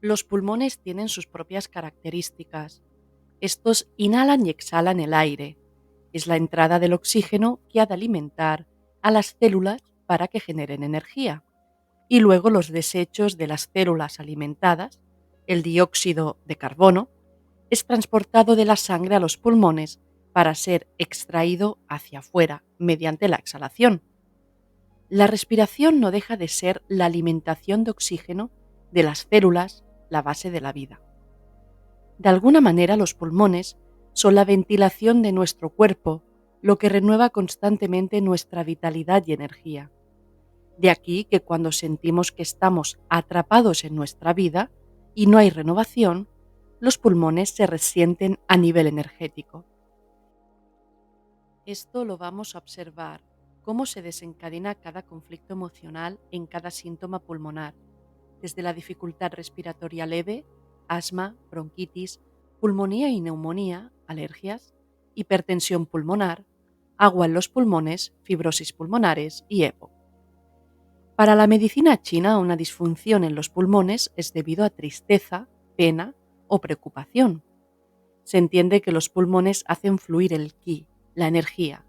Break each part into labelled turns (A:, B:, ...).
A: Los pulmones tienen sus propias características. Estos inhalan y exhalan el aire. Es la entrada del oxígeno que ha de alimentar a las células para que generen energía. Y luego los desechos de las células alimentadas, el dióxido de carbono, es transportado de la sangre a los pulmones para ser extraído hacia afuera mediante la exhalación. La respiración no deja de ser la alimentación de oxígeno de las células, la base de la vida. De alguna manera los pulmones son la ventilación de nuestro cuerpo, lo que renueva constantemente nuestra vitalidad y energía. De aquí que cuando sentimos que estamos atrapados en nuestra vida y no hay renovación, los pulmones se resienten a nivel energético. Esto lo vamos a observar, cómo se desencadena cada conflicto emocional en cada síntoma pulmonar, desde la dificultad respiratoria leve, asma, bronquitis, pulmonía y neumonía, alergias, hipertensión pulmonar, agua en los pulmones, fibrosis pulmonares y EPOC. Para la medicina china, una disfunción en los pulmones es debido a tristeza, pena o preocupación. Se entiende que los pulmones hacen fluir el qi, la energía,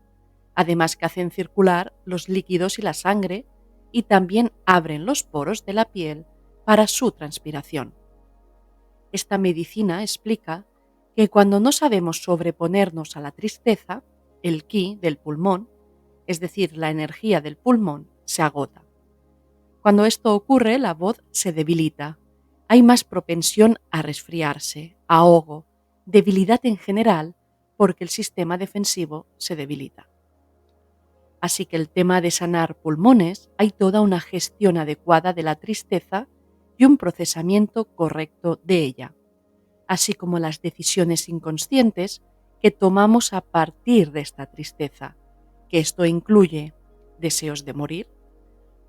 A: además que hacen circular los líquidos y la sangre y también abren los poros de la piel para su transpiración. Esta medicina explica que cuando no sabemos sobreponernos a la tristeza, el qi del pulmón, es decir, la energía del pulmón, se agota. Cuando esto ocurre, la voz se debilita. Hay más propensión a resfriarse, ahogo, debilidad en general, porque el sistema defensivo se debilita. Así que el tema de sanar pulmones, hay toda una gestión adecuada de la tristeza y un procesamiento correcto de ella, así como las decisiones inconscientes que tomamos a partir de esta tristeza, que esto incluye deseos de morir,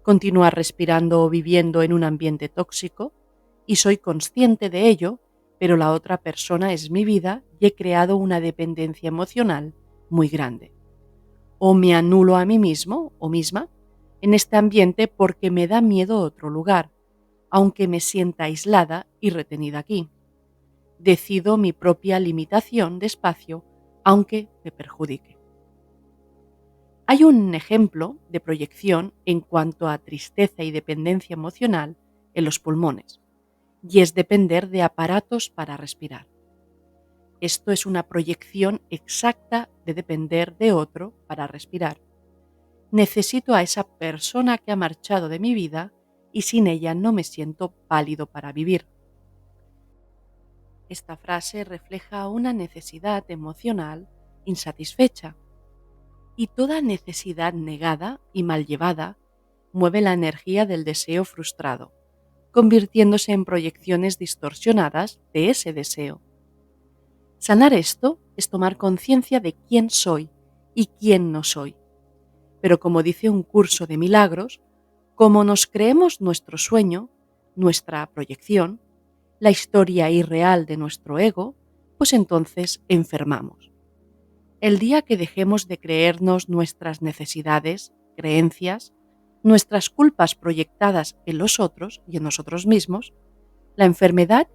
A: continuar respirando o viviendo en un ambiente tóxico, y soy consciente de ello, pero la otra persona es mi vida y he creado una dependencia emocional muy grande. O me anulo a mí mismo o misma en este ambiente porque me da miedo otro lugar, aunque me sienta aislada y retenida aquí. Decido mi propia limitación de espacio, aunque me perjudique. Hay un ejemplo de proyección en cuanto a tristeza y dependencia emocional en los pulmones, y es depender de aparatos para respirar. Esto es una proyección exacta de depender de otro para respirar. Necesito a esa persona que ha marchado de mi vida y sin ella no me siento válido para vivir. Esta frase refleja una necesidad emocional insatisfecha, y toda necesidad negada y mal llevada mueve la energía del deseo frustrado, convirtiéndose en proyecciones distorsionadas de ese deseo. Sanar esto es tomar conciencia de quién soy y quién no soy. Pero como dice un curso de milagros, como nos creemos nuestro sueño, nuestra proyección, la historia irreal de nuestro ego, pues entonces enfermamos. El día que dejemos de creernos nuestras necesidades, creencias, nuestras culpas proyectadas en los otros y en nosotros mismos, la enfermedad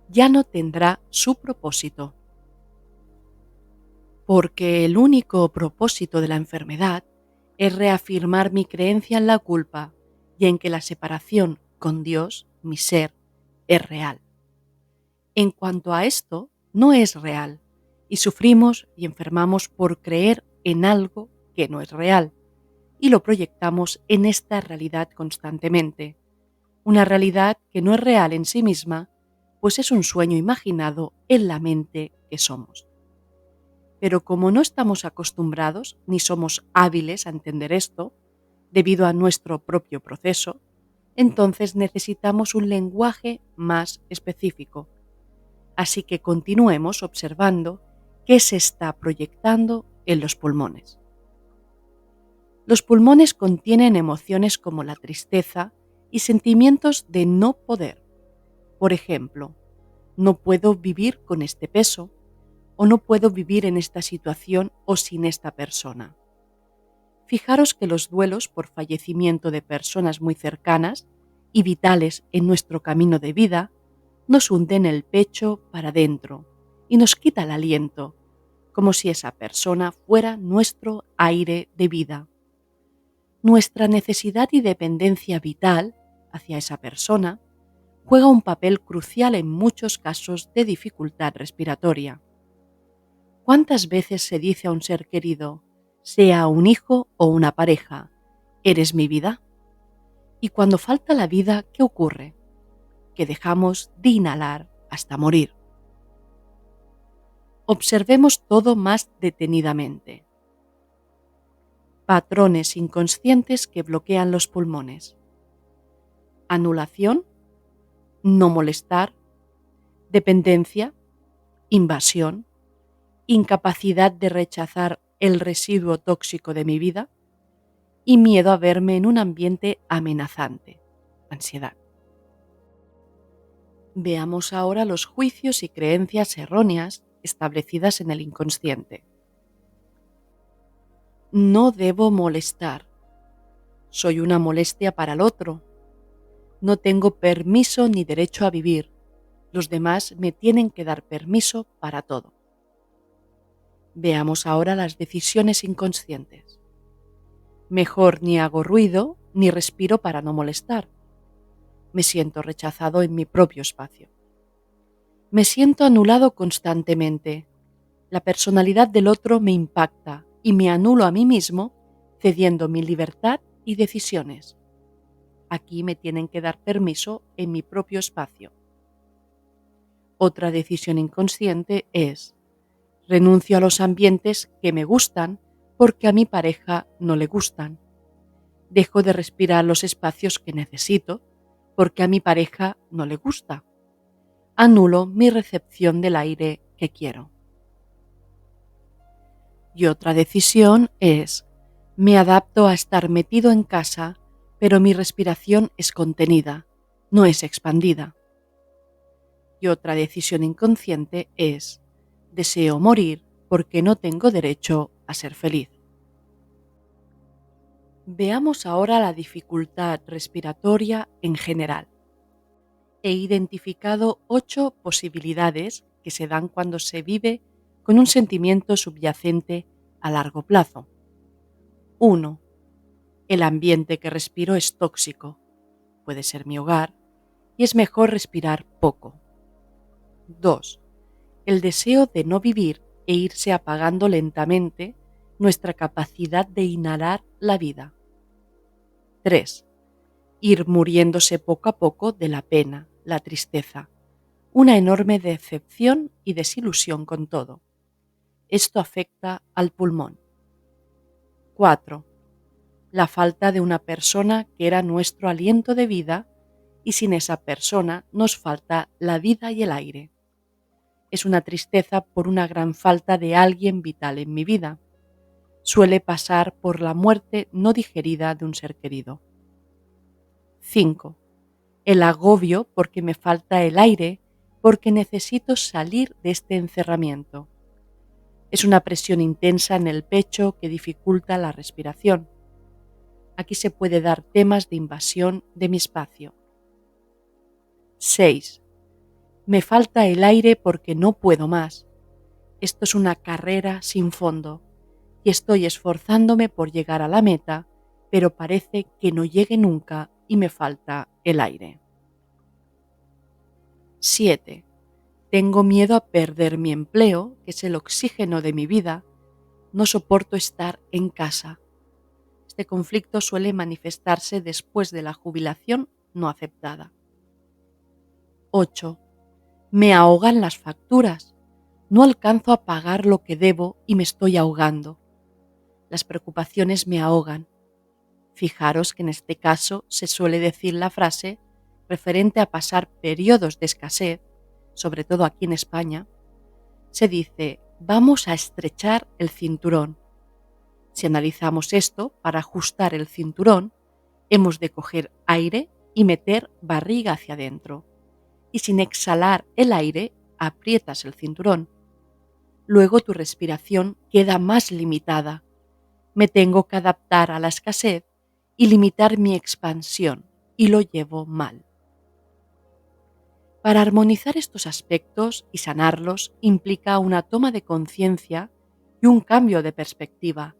A: ya no tendrá su propósito. Porque el único propósito de la enfermedad es reafirmar mi creencia en la culpa y en que la separación con Dios, mi ser, es real. En cuanto a esto, no es real, y sufrimos y enfermamos por creer en algo que no es real, y lo proyectamos en esta realidad constantemente, una realidad que no es real en sí misma, pues es un sueño imaginado en la mente que somos. Pero como no estamos acostumbrados ni somos hábiles a entender esto, debido a nuestro propio proceso, entonces necesitamos un lenguaje más específico. Así que continuemos observando qué se está proyectando en los pulmones. Los pulmones contienen emociones como la tristeza y sentimientos de no poder. Por ejemplo, no puedo vivir con este peso, o no puedo vivir en esta situación o sin esta persona. Fijaros que los duelos por fallecimiento de personas muy cercanas y vitales en nuestro camino de vida nos hunde en el pecho para adentro y nos quita el aliento, como si esa persona fuera nuestro aire de vida. Nuestra necesidad y dependencia vital hacia esa persona juega un papel crucial en muchos casos de dificultad respiratoria. ¿Cuántas veces se dice a un ser querido, sea un hijo o una pareja, eres mi vida? Y cuando falta la vida, ¿qué ocurre? Que dejamos de inhalar hasta morir. Observemos todo más detenidamente. Patrones inconscientes que bloquean los pulmones. Anulación, no molestar, dependencia, invasión, incapacidad de rechazar el residuo tóxico de mi vida y miedo a verme en un ambiente amenazante, ansiedad. Veamos ahora los juicios y creencias erróneas establecidas en el inconsciente. No debo molestar. Soy una molestia para el otro. No tengo permiso ni derecho a vivir. Los demás me tienen que dar permiso para todo. Veamos ahora las decisiones inconscientes. Mejor ni hago ruido ni respiro para no molestar. Me siento rechazado en mi propio espacio. Me siento anulado constantemente. La personalidad del otro me impacta y me anulo a mí mismo, cediendo mi libertad y decisiones. Aquí me tienen que dar permiso en mi propio espacio. Otra decisión inconsciente es: renuncio a los ambientes que me gustan porque a mi pareja no le gustan. Dejo de respirar los espacios que necesito porque a mi pareja no le gusta. Anulo mi recepción del aire que quiero. Y otra decisión es: me adapto a estar metido en casa, pero mi respiración es contenida, no es expandida. Y otra decisión inconsciente es: deseo morir porque no tengo derecho a ser feliz. Veamos ahora la dificultad respiratoria en general. He identificado 8 posibilidades que se dan cuando se vive con un sentimiento subyacente a largo plazo. 1. El ambiente que respiro es tóxico. Puede ser mi hogar y es mejor respirar poco. 2. El deseo de no vivir e irse apagando lentamente nuestra capacidad de inhalar la vida. 3. Ir muriéndose poco a poco de la pena, la tristeza, una enorme decepción y desilusión con todo. Esto afecta al pulmón. 4. La falta de una persona que era nuestro aliento de vida y sin esa persona nos falta la vida y el aire. Es una tristeza por una gran falta de alguien vital en mi vida. Suele pasar por la muerte no digerida de un ser querido. 5. El agobio porque me falta el aire, porque necesito salir de este encerramiento. Es una presión intensa en el pecho que dificulta la respiración. Aquí se puede dar temas de invasión de mi espacio. 6. Me falta el aire porque no puedo más. Esto es una carrera sin fondo y estoy esforzándome por llegar a la meta, pero parece que no llegue nunca y me falta el aire. 7. Tengo miedo a perder mi empleo, que es el oxígeno de mi vida. No soporto estar en casa. Este conflicto suele manifestarse después de la jubilación no aceptada. 8. Me ahogan las facturas. No alcanzo a pagar lo que debo y me estoy ahogando. Las preocupaciones me ahogan. Fijaros que en este caso se suele decir la frase referente a pasar periodos de escasez, sobre todo aquí en España. Se dice: vamos a estrechar el cinturón. Si analizamos esto, para ajustar el cinturón, hemos de coger aire y meter barriga hacia adentro. Y sin exhalar el aire, aprietas el cinturón. Luego tu respiración queda más limitada. Me tengo que adaptar a la escasez y limitar mi expansión, y lo llevo mal. Para armonizar estos aspectos y sanarlos implica una toma de conciencia y un cambio de perspectiva,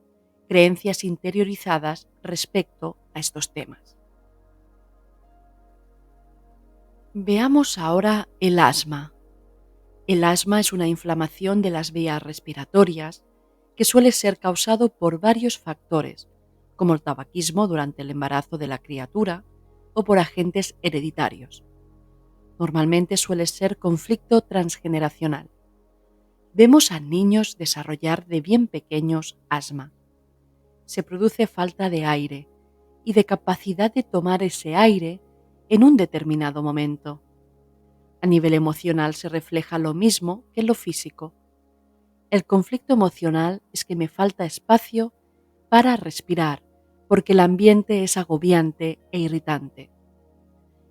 A: creencias interiorizadas respecto a estos temas. Veamos ahora el asma. El asma es una inflamación de las vías respiratorias que suele ser causado por varios factores, como el tabaquismo durante el embarazo de la criatura o por agentes hereditarios. Normalmente suele ser conflicto transgeneracional. Vemos a niños desarrollar de bien pequeños asma. Se produce falta de aire y de capacidad de tomar ese aire en un determinado momento. A nivel emocional se refleja lo mismo que en lo físico. El conflicto emocional es que me falta espacio para respirar, porque el ambiente es agobiante e irritante.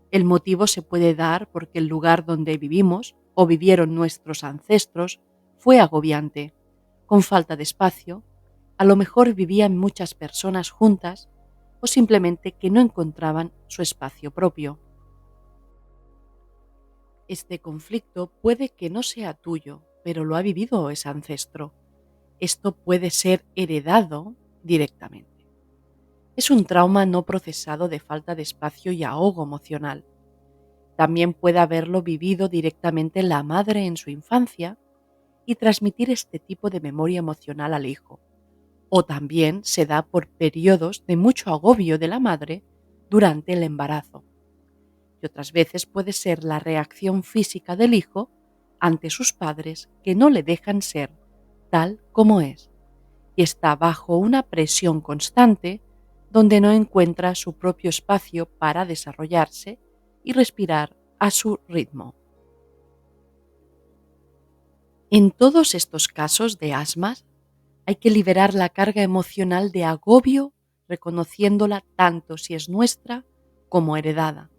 A: El motivo se puede dar porque el lugar donde vivimos o vivieron nuestros ancestros fue agobiante, con falta de espacio, a lo mejor vivían muchas personas juntas o simplemente que no encontraban su espacio propio. Este conflicto puede que no sea tuyo, pero lo ha vivido ese ancestro. Esto puede ser heredado directamente. Es un trauma no procesado de falta de espacio y ahogo emocional. También puede haberlo vivido directamente la madre en su infancia y transmitir este tipo de memoria emocional al hijo. O también se da por periodos de mucho agobio de la madre durante el embarazo. Y otras veces puede ser la reacción física del hijo ante sus padres que no le dejan ser tal como es y está bajo una presión constante donde no encuentra su propio espacio para desarrollarse y respirar a su ritmo. En todos estos casos de asmas hay que liberar la carga emocional de agobio reconociéndola tanto si es nuestra como heredada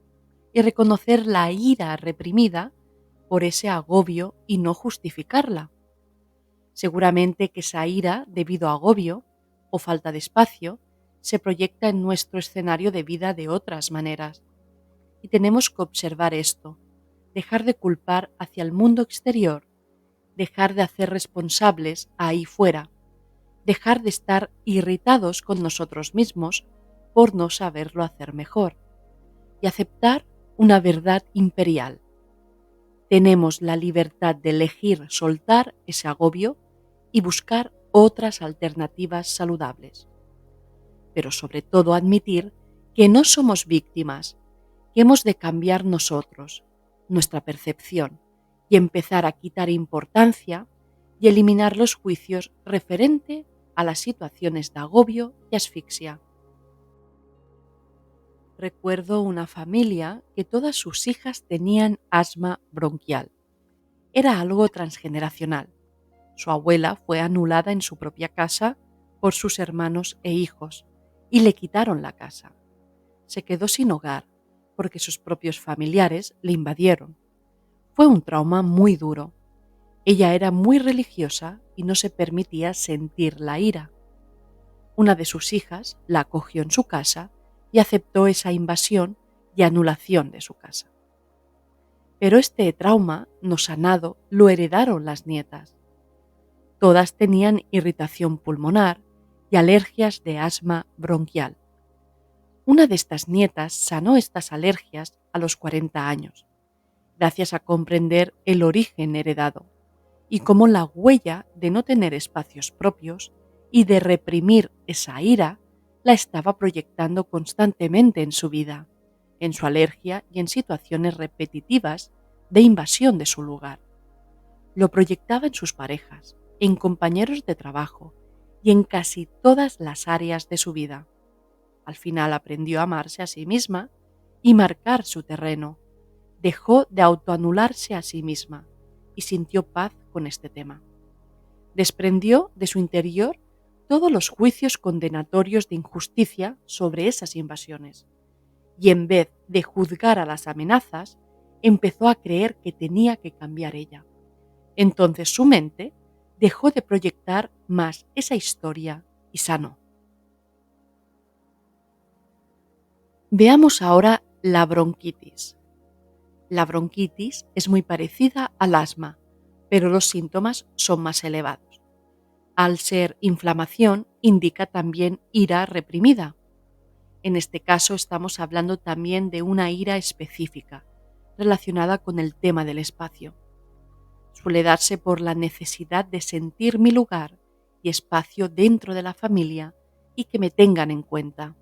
A: y reconocer la ira reprimida por ese agobio y no justificarla. Seguramente que esa ira, debido a agobio o falta de espacio, se proyecta en nuestro escenario de vida de otras maneras. Y tenemos que observar esto, dejar de culpar hacia el mundo exterior, dejar de hacer responsables ahí fuera, dejar de estar irritados con nosotros mismos por no saberlo hacer mejor y aceptar una verdad imperial. Tenemos la libertad de elegir soltar ese agobio y buscar otras alternativas saludables. Pero sobre todo admitir que no somos víctimas, que hemos de cambiar nosotros, nuestra percepción, y empezar a quitar importancia y eliminar los juicios referente a las situaciones de agobio y asfixia. Recuerdo una familia que todas sus hijas tenían asma bronquial. Era algo transgeneracional. Su abuela fue anulada en su propia casa por sus hermanos e hijos y le quitaron la casa. Se quedó sin hogar porque sus propios familiares le invadieron. Fue un trauma muy duro. Ella era muy religiosa y no se permitía sentir la ira. Una de sus hijas la acogió en su casa y aceptó esa invasión y anulación de su casa. Pero este trauma no sanado lo heredaron las nietas. Todas tenían irritación pulmonar y alergias de asma bronquial. Una de estas nietas sanó estas alergias a los 40 años, gracias a comprender el origen heredado y cómo la huella de no tener espacios propios y de reprimir esa ira la estaba proyectando constantemente en su vida, en su alergia y en situaciones repetitivas de invasión de su lugar. Lo proyectaba en sus parejas, en compañeros de trabajo y en casi todas las áreas de su vida. Al final aprendió a amarse a sí misma y marcar su terreno. Dejó de autoanularse a sí misma y sintió paz con este tema. Desprendió de su interior todos los juicios condenatorios de injusticia sobre esas invasiones y en vez de juzgar a las amenazas, empezó a creer que tenía que cambiar ella. Entonces su mente dejó de proyectar más esa historia y sanó. Veamos ahora la bronquitis. La bronquitis es muy parecida al asma, pero los síntomas son más elevados. Al ser inflamación, indica también ira reprimida. En este caso estamos hablando también de una ira específica, relacionada con el tema del espacio. Suele darse por la necesidad de sentir mi lugar y espacio dentro de la familia y que me tengan en cuenta.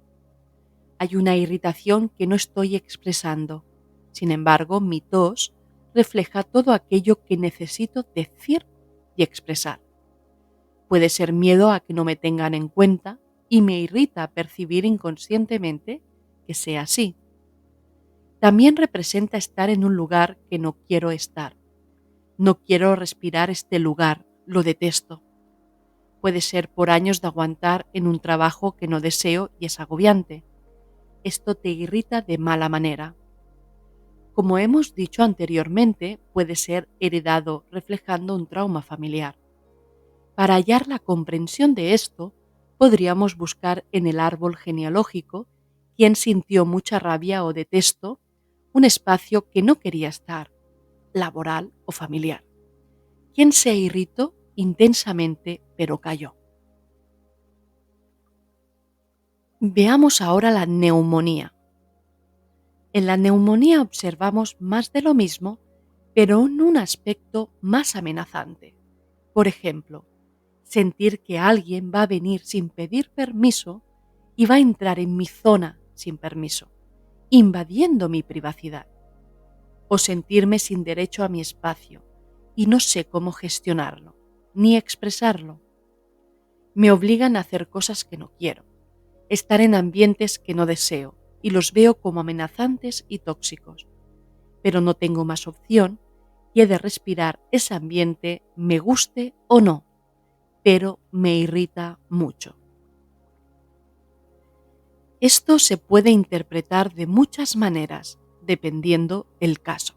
A: Hay una irritación que no estoy expresando. Sin embargo, mi tos refleja todo aquello que necesito decir y expresar. Puede ser miedo a que no me tengan en cuenta y me irrita percibir inconscientemente que sea así. También representa estar en un lugar que no quiero estar. No quiero respirar este lugar, lo detesto. Puede ser por años de aguantar en un trabajo que no deseo y es agobiante. Esto te irrita de mala manera. Como hemos dicho anteriormente, puede ser heredado reflejando un trauma familiar. Para hallar la comprensión de esto, podríamos buscar en el árbol genealógico quién sintió mucha rabia o detesto, un espacio que no quería estar, laboral o familiar. Quién se irritó intensamente pero cayó. Veamos ahora la neumonía. En la neumonía observamos más de lo mismo, pero en un aspecto más amenazante. Por ejemplo, sentir que alguien va a venir sin pedir permiso y va a entrar en mi zona sin permiso, invadiendo mi privacidad. O sentirme sin derecho a mi espacio y no sé cómo gestionarlo, ni expresarlo. Me obligan a hacer cosas que no quiero, estar en ambientes que no deseo y los veo como amenazantes y tóxicos. Pero no tengo más opción y he de respirar ese ambiente, me guste o no, pero me irrita mucho. Esto se puede interpretar de muchas maneras, dependiendo el caso.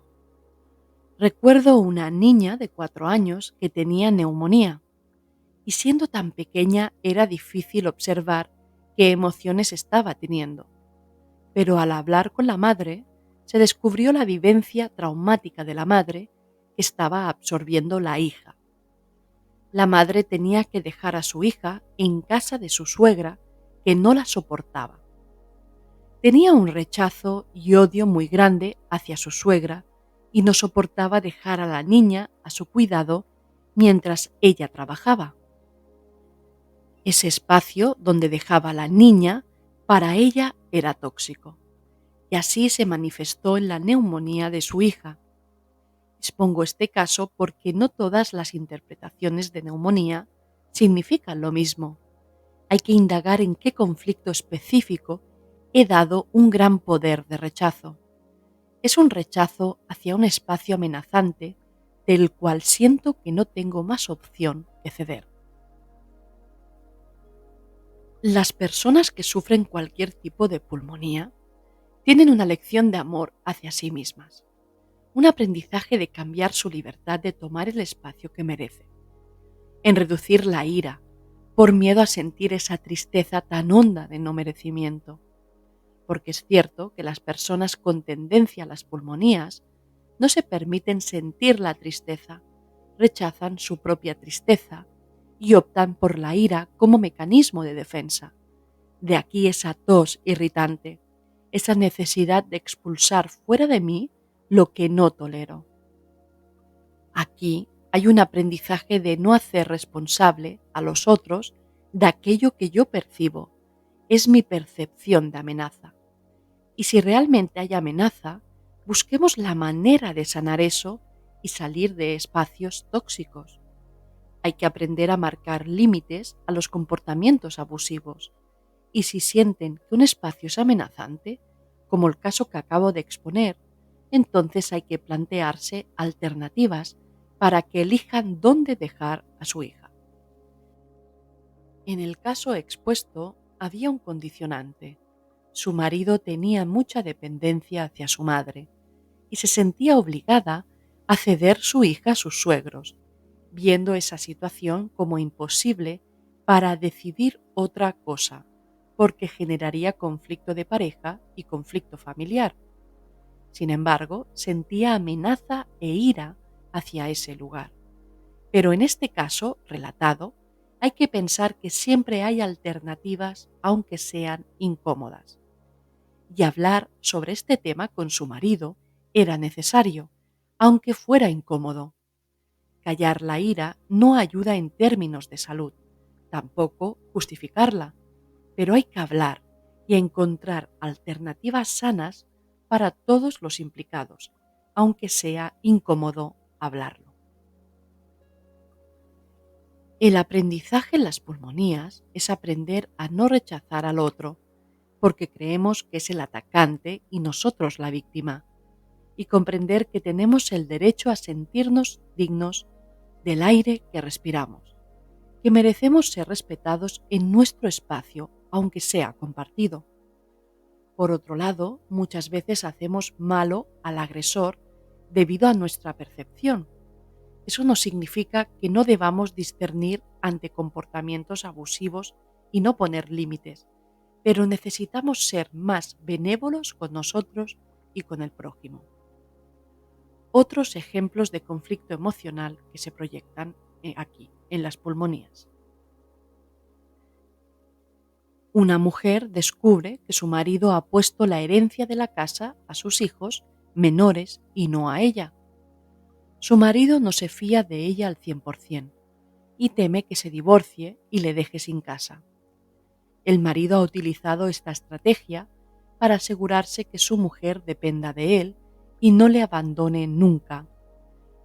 A: Recuerdo una niña de 4 años que tenía neumonía y siendo tan pequeña era difícil observar qué emociones estaba teniendo. Pero al hablar con la madre, se descubrió la vivencia traumática de la madre que estaba absorbiendo la hija. La madre tenía que dejar a su hija en casa de su suegra, que no la soportaba. Tenía un rechazo y odio muy grande hacia su suegra y no soportaba dejar a la niña a su cuidado mientras ella trabajaba. Ese espacio donde dejaba a la niña para ella era tóxico y así se manifestó en la neumonía de su hija. Expongo este caso porque no todas las interpretaciones de neumonía significan lo mismo. Hay que indagar en qué conflicto específico he dado un gran poder de rechazo. Es un rechazo hacia un espacio amenazante del cual siento que no tengo más opción que ceder. Las personas que sufren cualquier tipo de pulmonía tienen una lección de amor hacia sí mismas, un aprendizaje de cambiar su libertad de tomar el espacio que merece, en reducir la ira, por miedo a sentir esa tristeza tan honda de no merecimiento. Porque es cierto que las personas con tendencia a las pulmonías no se permiten sentir la tristeza, rechazan su propia tristeza y optan por la ira como mecanismo de defensa. De aquí esa tos irritante, esa necesidad de expulsar fuera de mí lo que no tolero. Aquí hay un aprendizaje de no hacer responsable a los otros de aquello que yo percibo. Es mi percepción de amenaza. Y si realmente hay amenaza, busquemos la manera de sanar eso y salir de espacios tóxicos. Hay que aprender a marcar límites a los comportamientos abusivos. Y si sienten que un espacio es amenazante, como el caso que acabo de exponer, entonces hay que plantearse alternativas para que elijan dónde dejar a su hija. En el caso expuesto había un condicionante. Su marido tenía mucha dependencia hacia su madre y se sentía obligada a ceder su hija a sus suegros, viendo esa situación como imposible para decidir otra cosa, porque generaría conflicto de pareja y conflicto familiar. Sin embargo, sentía amenaza e ira hacia ese lugar. Pero en este caso, relatado, hay que pensar que siempre hay alternativas, aunque sean incómodas. Y hablar sobre este tema con su marido era necesario, aunque fuera incómodo. Callar la ira no ayuda en términos de salud, tampoco justificarla, pero hay que hablar y encontrar alternativas sanas para todos los implicados, aunque sea incómodo hablarlo. El aprendizaje en las pulmonías es aprender a no rechazar al otro, porque creemos que es el atacante y nosotros la víctima, y comprender que tenemos el derecho a sentirnos dignos del aire que respiramos, que merecemos ser respetados en nuestro espacio, aunque sea compartido. Por otro lado, muchas veces hacemos malo al agresor debido a nuestra percepción. Eso no significa que no debamos discernir ante comportamientos abusivos y no poner límites, pero necesitamos ser más benévolos con nosotros y con el prójimo. Otros ejemplos de conflicto emocional que se proyectan aquí, en las pulmonías. Una mujer descubre que su marido ha puesto la herencia de la casa a sus hijos menores y no a ella. Su marido no se fía de ella al 100% y teme que se divorcie y le deje sin casa. El marido ha utilizado esta estrategia para asegurarse que su mujer dependa de él y no le abandone nunca,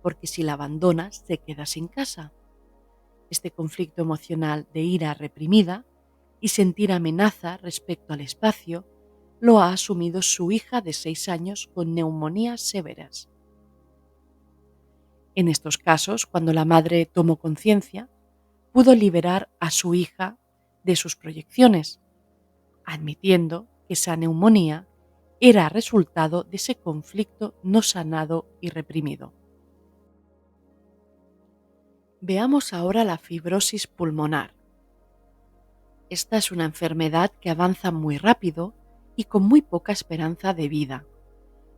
A: porque si la abandona se queda sin casa. Este conflicto emocional de ira reprimida y sentir amenaza respecto al espacio lo ha asumido su hija de 6 años con neumonías severas. En estos casos, cuando la madre tomó conciencia, pudo liberar a su hija de sus proyecciones, admitiendo que esa neumonía era resultado de ese conflicto no sanado y reprimido. Veamos ahora la fibrosis pulmonar. Esta es una enfermedad que avanza muy rápido y con muy poca esperanza de vida.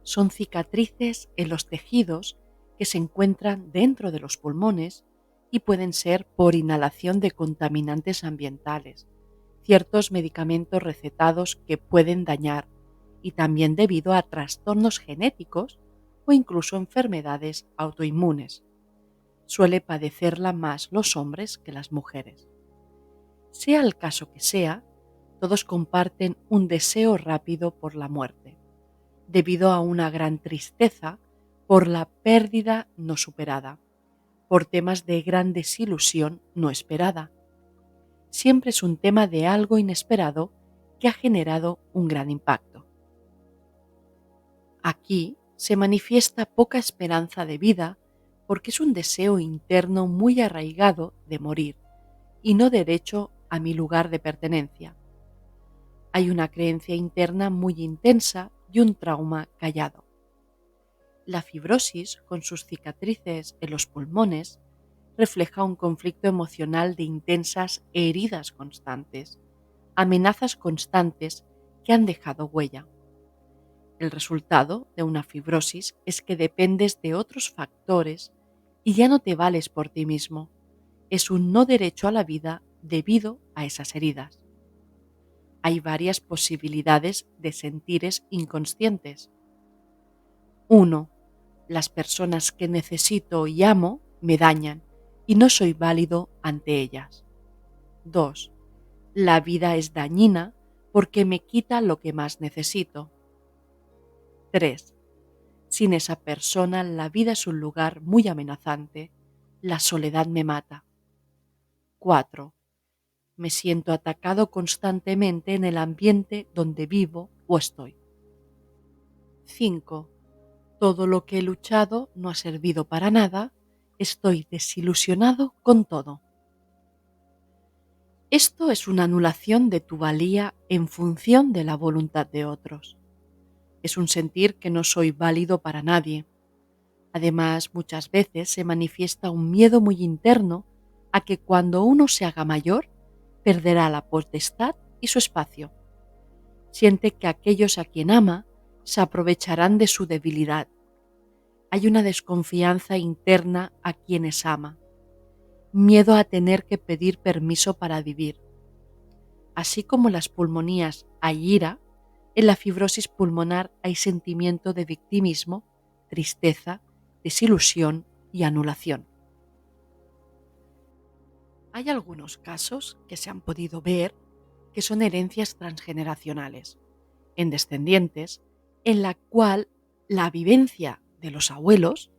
A: Son cicatrices en los tejidos que se encuentran dentro de los pulmones y pueden ser por inhalación de contaminantes ambientales, ciertos medicamentos recetados que pueden dañar y también debido a trastornos genéticos o incluso enfermedades autoinmunes. Suele padecerla más los hombres que las mujeres. Sea el caso que sea, todos comparten un deseo rápido por la muerte, debido a una gran tristeza por la pérdida no superada, por temas de gran desilusión no esperada. Siempre es un tema de algo inesperado que ha generado un gran impacto. Aquí se manifiesta poca esperanza de vida porque es un deseo interno muy arraigado de morir y no derecho a mi lugar de pertenencia. Hay una creencia interna muy intensa y un trauma callado. La fibrosis, con sus cicatrices en los pulmones, refleja un conflicto emocional de intensas heridas constantes, amenazas constantes que han dejado huella. El resultado de una fibrosis es que dependes de otros factores y ya no te vales por ti mismo. Es un no derecho a la vida debido a esas heridas. Hay varias posibilidades de sentires inconscientes. 1. Las personas que necesito y amo me dañan y no soy válido ante ellas. 2. La vida es dañina porque me quita lo que más necesito. 3. Sin esa persona la vida es un lugar muy amenazante. La soledad me mata. 4. Me siento atacado constantemente en el ambiente donde vivo o estoy. 5. Todo lo que he luchado no ha servido para nada. Estoy desilusionado con todo. Esto es una anulación de tu valía en función de la voluntad de otros. Es un sentir que no soy válido para nadie. Además, muchas veces se manifiesta un miedo muy interno a que cuando uno se haga mayor, perderá la potestad y su espacio. Siente que aquellos a quien ama se aprovecharán de su debilidad. Hay una desconfianza interna a quienes ama, miedo a tener que pedir permiso para vivir. Así como en las pulmonías hay ira, en la fibrosis pulmonar hay sentimiento de victimismo, tristeza, desilusión y anulación. Hay algunos casos que se han podido ver que son herencias transgeneracionales, en descendientes, en la cual la vivencia de los abuelos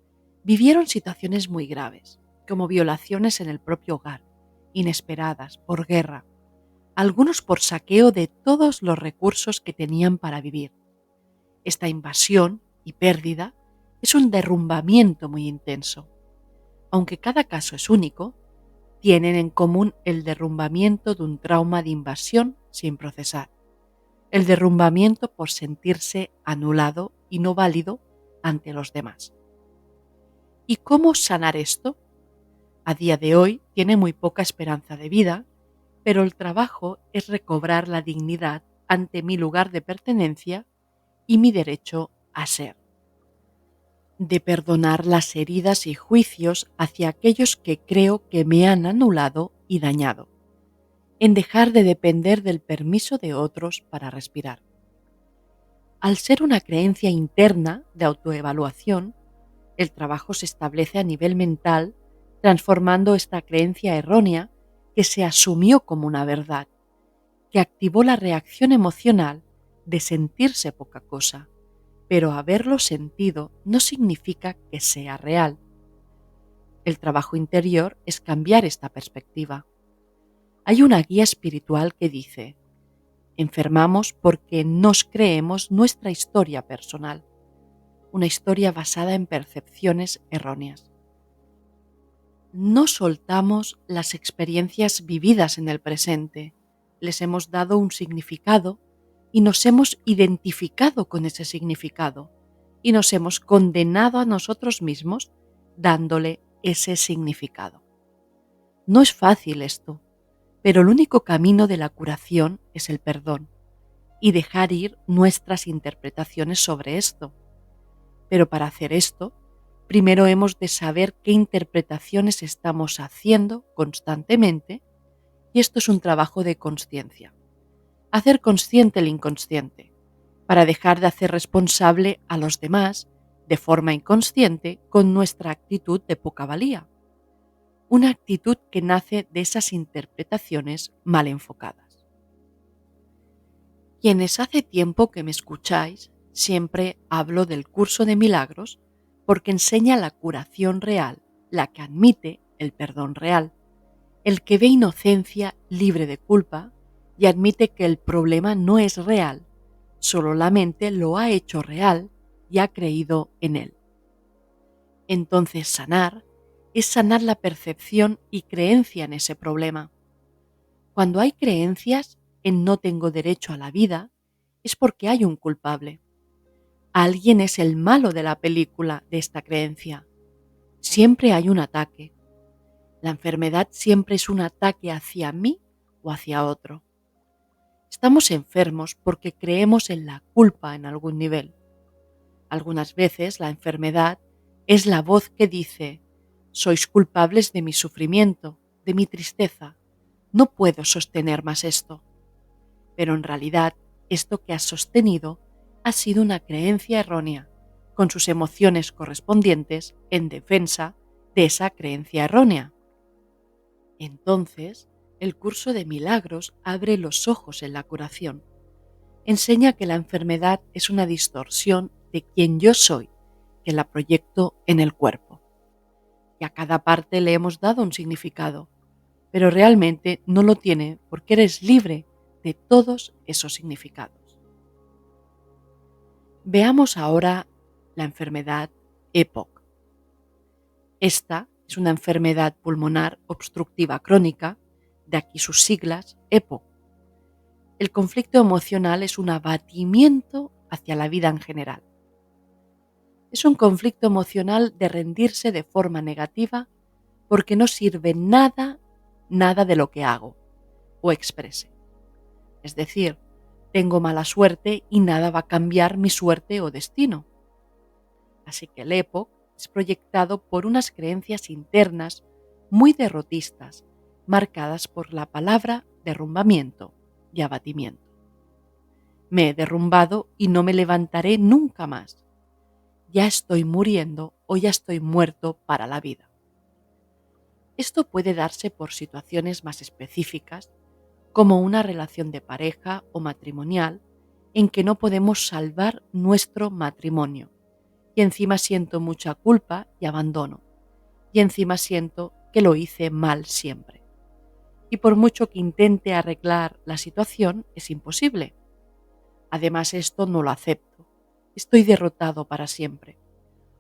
A: vivieron situaciones muy graves, como violaciones en el propio hogar, inesperadas, por guerra, algunos por saqueo de todos los recursos que tenían para vivir. Esta invasión y pérdida es un derrumbamiento muy intenso. Aunque cada caso es único, tienen en común el derrumbamiento de un trauma de invasión sin procesar, el derrumbamiento por sentirse anulado y no válido ante los demás. ¿Y cómo sanar esto? A día de hoy tiene muy poca esperanza de vida, pero el trabajo es recobrar la dignidad ante mi lugar de pertenencia y mi derecho a ser, de perdonar las heridas y juicios hacia aquellos que creo que me han anulado y dañado, en dejar de depender del permiso de otros para respirar. Al ser una creencia interna de autoevaluación, el trabajo se establece a nivel mental, transformando esta creencia errónea que se asumió como una verdad, que activó la reacción emocional de sentirse poca cosa, pero haberlo sentido no significa que sea real. El trabajo interior es cambiar esta perspectiva. Hay una guía espiritual que dice: enfermamos porque nos creemos nuestra historia personal, una historia basada en percepciones erróneas. No soltamos las experiencias vividas en el presente, les hemos dado un significado y nos hemos identificado con ese significado y nos hemos condenado a nosotros mismos dándole ese significado. No es fácil esto, pero el único camino de la curación es el perdón y dejar ir nuestras interpretaciones sobre esto. Pero para hacer esto, primero hemos de saber qué interpretaciones estamos haciendo constantemente, y esto es un trabajo de consciencia. Hacer consciente el inconsciente, para dejar de hacer responsable a los demás de forma inconsciente con nuestra actitud de poca valía. Una actitud que nace de esas interpretaciones mal enfocadas. Quienes hace tiempo que me escucháis, siempre hablo del curso de milagros porque enseña la curación real, la que admite el perdón real, el que ve inocencia libre de culpa y admite que el problema no es real, solo la mente lo ha hecho real y ha creído en él. Entonces sanar es sanar la percepción y creencia en ese problema. Cuando hay creencias en no tengo derecho a la vida, es porque hay un culpable. Alguien es el malo de la película de esta creencia. Siempre hay un ataque. La enfermedad siempre es un ataque hacia mí o hacia otro. Estamos enfermos porque creemos en la culpa en algún nivel. Algunas veces la enfermedad es la voz que dice: sois culpables de mi sufrimiento, de mi tristeza, no puedo sostener más esto. Pero en realidad, esto que has sostenido ha sido una creencia errónea, con sus emociones correspondientes en defensa de esa creencia errónea. Entonces, el curso de milagros abre los ojos en la curación. Enseña que la enfermedad es una distorsión de quien yo soy, que la proyecto en el cuerpo. Y a cada parte le hemos dado un significado, pero realmente no lo tiene porque eres libre de todos esos significados. Veamos ahora la enfermedad EPOC. Esta es una enfermedad pulmonar obstructiva crónica, de aquí sus siglas EPOC. El conflicto emocional es un abatimiento hacia la vida en general. Es un conflicto emocional de rendirse de forma negativa porque no sirve nada de lo que hago o exprese. Es decir, Tengo mala suerte y nada va a cambiar mi suerte o destino. Así que el EPOC es proyectado por unas creencias internas muy derrotistas, marcadas por la palabra derrumbamiento y abatimiento. Me he derrumbado y no me levantaré nunca más. Ya estoy muriendo o ya estoy muerto para la vida. Esto puede darse por situaciones más específicas, como una relación de pareja o matrimonial en que no podemos salvar nuestro matrimonio, y encima siento mucha culpa y abandono, y encima siento que lo hice mal siempre. Y por mucho que intente arreglar la situación, es imposible. Además, esto no lo acepto. Estoy derrotado para siempre.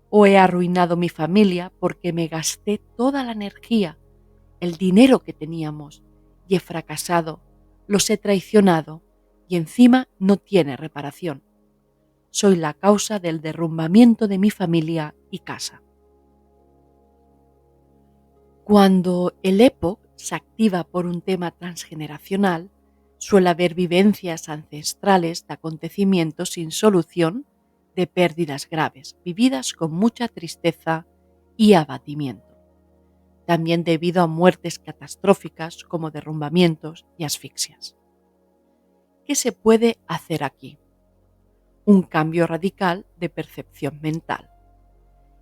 A: O he arruinado mi familia porque me gasté toda la energía, el dinero que teníamos, y he fracasado, los he traicionado, y encima no tiene reparación. Soy la causa del derrumbamiento de mi familia y casa. Cuando el EPOC se activa por un tema transgeneracional, suele haber vivencias ancestrales de acontecimientos sin solución, de pérdidas graves, vividas con mucha tristeza y abatimiento. También debido a muertes catastróficas como derrumbamientos y asfixias. ¿Qué se puede hacer aquí? Un cambio radical de percepción mental.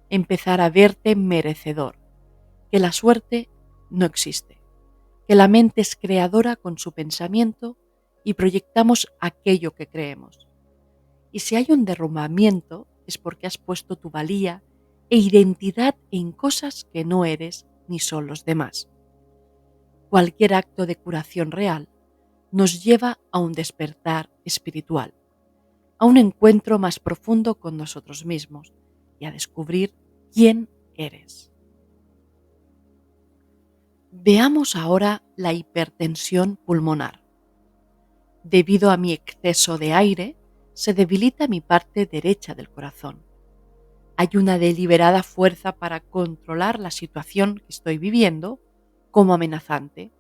A: Empezar a verte merecedor, que la suerte no existe, que la mente es creadora con su pensamiento y proyectamos aquello que creemos. Y si hay un derrumbamiento es porque has puesto tu valía e identidad en cosas que no eres ni son los demás. Cualquier acto de curación real nos lleva a un despertar espiritual, a un encuentro más profundo con nosotros mismos y a descubrir quién eres. Veamos ahora la hipertensión pulmonar. Debido a mi exceso de aire, se debilita mi parte derecha del corazón. Hay una deliberada fuerza para controlar la situación que estoy viviendo como amenazante.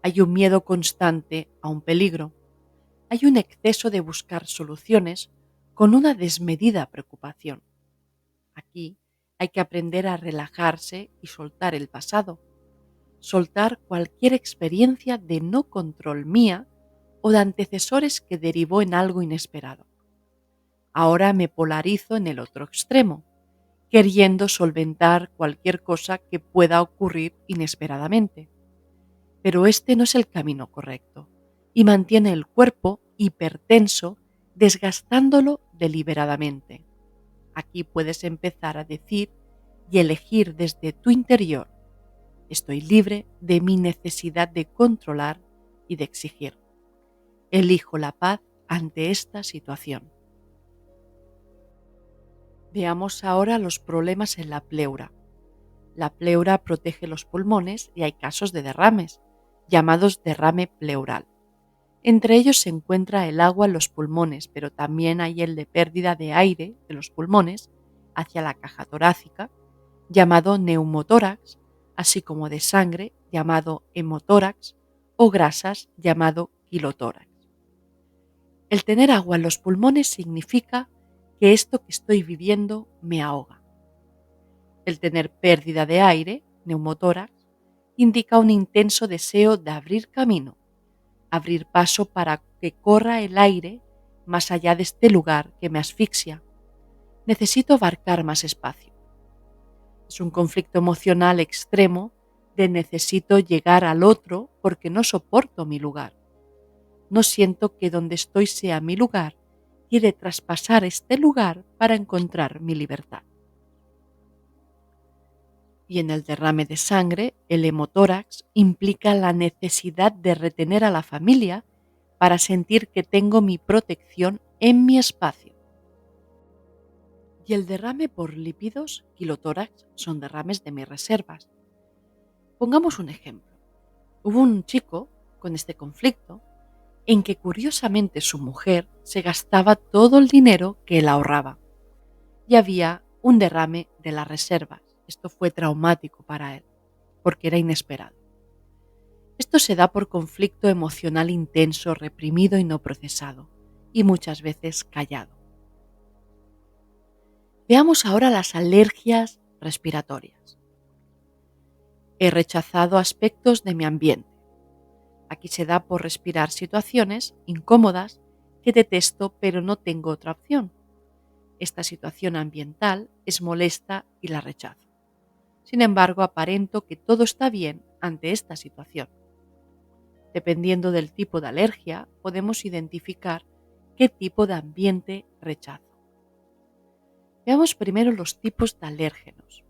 A: Hay un miedo constante a un peligro. Hay un exceso de buscar soluciones con una desmedida preocupación. Aquí hay que aprender a relajarse y soltar el pasado, soltar cualquier experiencia de no control mía o de antecesores que derivó en algo inesperado. Ahora me polarizo en el otro extremo, queriendo solventar cualquier cosa que pueda ocurrir inesperadamente. Pero este no es el camino correcto y mantiene el cuerpo hipertenso, desgastándolo deliberadamente. Aquí puedes empezar a decir y elegir desde tu interior: estoy libre de mi necesidad de controlar y de exigir. Elijo la paz ante esta situación. Veamos ahora los problemas en la pleura. La pleura protege los pulmones y hay casos de derrames, llamados derrame pleural. Entre ellos se encuentra el agua en los pulmones, pero también hay el de pérdida de aire de los pulmones hacia la caja torácica, llamado neumotórax, así como de sangre, llamado hemotórax, o grasas, llamado quilotórax. El tener agua en los pulmones significa que esto que estoy viviendo me ahoga. El tener pérdida de aire, neumotórax, indica un intenso deseo de abrir camino, abrir paso para que corra el aire más allá de este lugar que me asfixia. Necesito abarcar más espacio. Es un conflicto emocional extremo de necesito llegar al otro porque no soporto mi lugar. No siento que donde estoy sea mi lugar y he de traspasar este lugar para encontrar mi libertad. Y en el derrame de sangre, el hemotórax implica la necesidad de retener a la familia para sentir que tengo mi protección en mi espacio. Y el derrame por lípidos, quilotórax, son derrames de mis reservas. Pongamos un ejemplo. Hubo un chico con este conflicto en que curiosamente su mujer se gastaba todo el dinero que él ahorraba y había un derrame de las reservas. Esto fue traumático para él porque era inesperado. Esto se da por conflicto emocional intenso, reprimido y no procesado, y muchas veces callado. Veamos ahora las alergias respiratorias. He rechazado aspectos de mi ambiente. Aquí se da por respirar situaciones incómodas que detesto pero no tengo otra opción. Esta situación ambiental es molesta y la rechazo. Sin embargo, aparento que todo está bien ante esta situación. Dependiendo del tipo de alergia, podemos identificar qué tipo de ambiente rechazo. Veamos primero los tipos de alérgenos: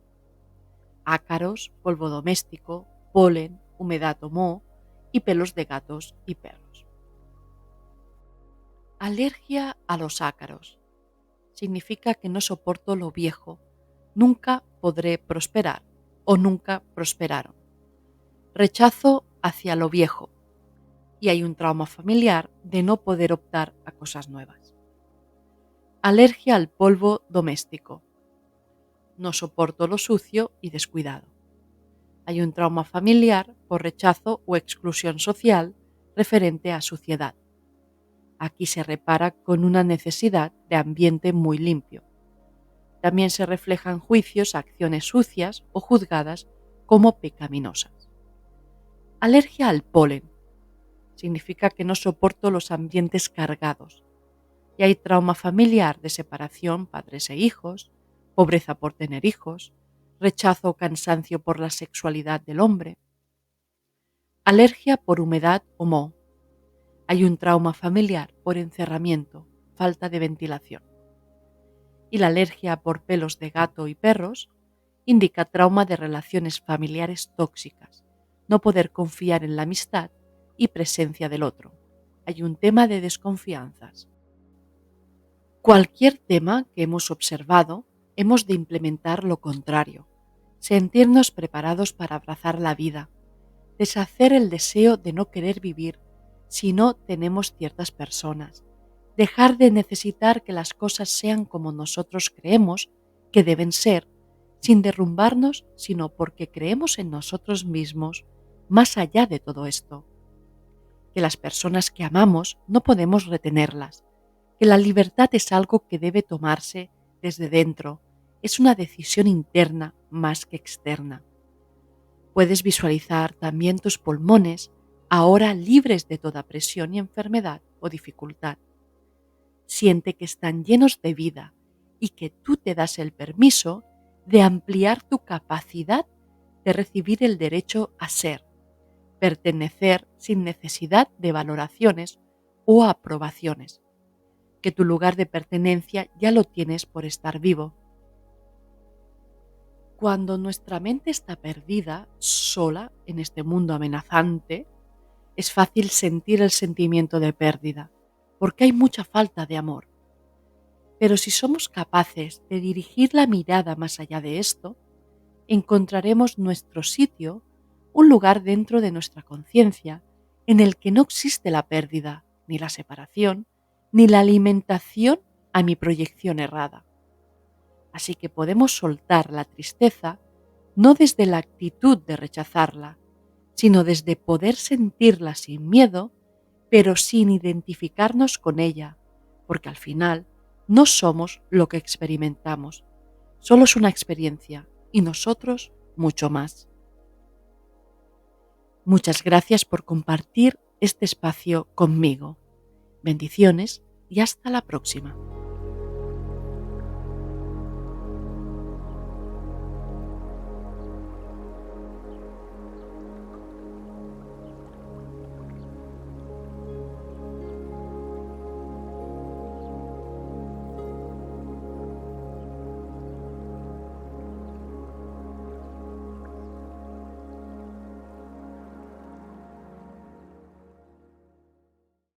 A: ácaros, polvo doméstico, polen, humedad o moho y pelos de gatos y perros. Alergia a los ácaros. Significa que no soporto lo viejo, nunca podré prosperar o nunca prosperaron. Rechazo hacia lo viejo y hay un trauma familiar de no poder optar a cosas nuevas. Alergia al polvo doméstico. No soporto lo sucio y descuidado. Hay un trauma familiar por rechazo o exclusión social referente a suciedad. Aquí se repara con una necesidad de ambiente muy limpio. También se reflejan juicios a acciones sucias o juzgadas como pecaminosas. Alergia al polen. Significa que no soporto los ambientes cargados. Y hay trauma familiar de separación padres e hijos, pobreza por tener hijos, rechazo o cansancio por la sexualidad del hombre. Alergia por humedad o moho. Hay un trauma familiar por encerramiento, falta de ventilación. Y la alergia por pelos de gato y perros indica trauma de relaciones familiares tóxicas, no poder confiar en la amistad y presencia del otro. Hay un tema de desconfianzas. Cualquier tema que hemos observado, hemos de implementar lo contrario, sentirnos preparados para abrazar la vida, deshacer el deseo de no querer vivir si no tenemos ciertas personas, dejar de necesitar que las cosas sean como nosotros creemos que deben ser, sin derrumbarnos, sino porque creemos en nosotros mismos, más allá de todo esto. Que las personas que amamos no podemos retenerlas, que la libertad es algo que debe tomarse desde dentro, es una decisión interna más que externa. Puedes visualizar también tus pulmones ahora libres de toda presión y enfermedad o dificultad. Siente que están llenos de vida y que tú te das el permiso de ampliar tu capacidad de recibir el derecho a ser, pertenecer sin necesidad de valoraciones o aprobaciones, que tu lugar de pertenencia ya lo tienes por estar vivo. Cuando nuestra mente está perdida, sola en este mundo amenazante, es fácil sentir el sentimiento de pérdida, porque hay mucha falta de amor. Pero si somos capaces de dirigir la mirada más allá de esto, encontraremos nuestro sitio, un lugar dentro de nuestra conciencia en el que no existe la pérdida, ni la separación, ni la alimentación a mi proyección errada. Así que podemos soltar la tristeza no desde la actitud de rechazarla, sino desde poder sentirla sin miedo, pero sin identificarnos con ella, porque al final no somos lo que experimentamos, solo es una experiencia y nosotros mucho más. Muchas gracias por compartir este espacio conmigo. Bendiciones y hasta la próxima.